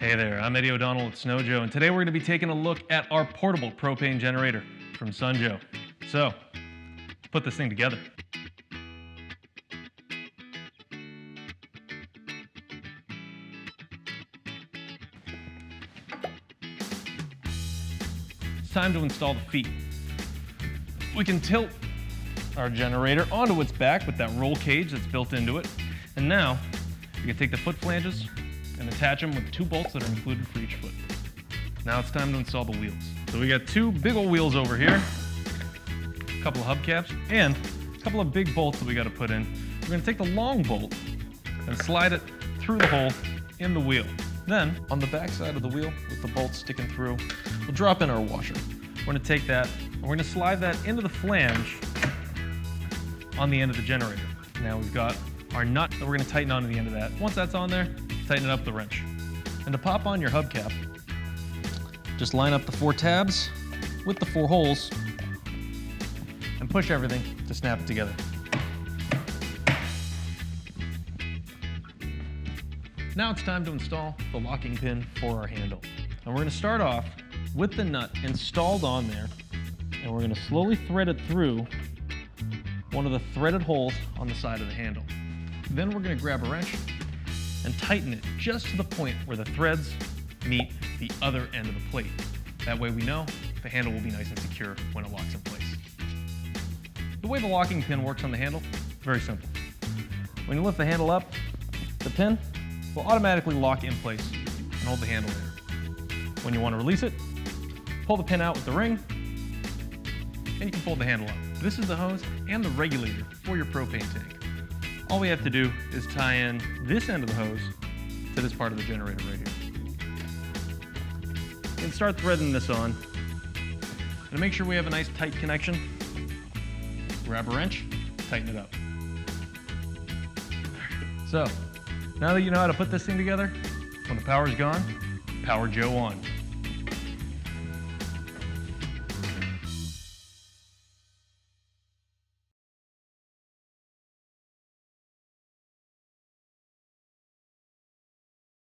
Hey there, I'm Eddie O'Donnell at Snow Joe, and today we're going to be taking a look at our portable propane generator from Sun Joe. So, let's put this thing together. It's time to install the feet. We can tilt our generator onto its back with that roll cage that's built into it. And now, we can take the foot flanges and attach them with two bolts that are included for each foot. Now it's time to install the wheels. So we got two big old wheels over here, a couple of hubcaps, and a couple of big bolts that we got to put in. We're going to take the long bolt and slide it through the hole in the wheel. Then, on the back side of the wheel, with the bolts sticking through, we'll drop in our washer. We're going to take that, and we're going to slide that into the flange on the end of the generator. Now we've got our nut that we're going to tighten onto the end of that. Once that's on there, tighten it up with the wrench. And to pop on your hubcap, just line up the 4 tabs with the 4 holes and push everything to snap it together. Now it's time to install the locking pin for our handle. And we're going to start off with the nut installed on there, and we're going to slowly thread it through one of the threaded holes on the side of the handle. Then we're going to grab a wrench and tighten it just to the point where the threads meet the other end of the plate. That way we know the handle will be nice and secure when it locks in place. The way the locking pin works on the handle, very simple. When you lift the handle up, the pin will automatically lock in place and hold the handle there. When you want to release it, pull the pin out with the ring, and you can fold the handle up. This is the hose and the regulator for your propane tank. All we have to do is tie in this end of the hose to this part of the generator right here. And start threading this on. And to make sure we have a nice tight connection, grab a wrench, tighten it up. So, now that you know how to put this thing together, when the power's gone, power Joe on.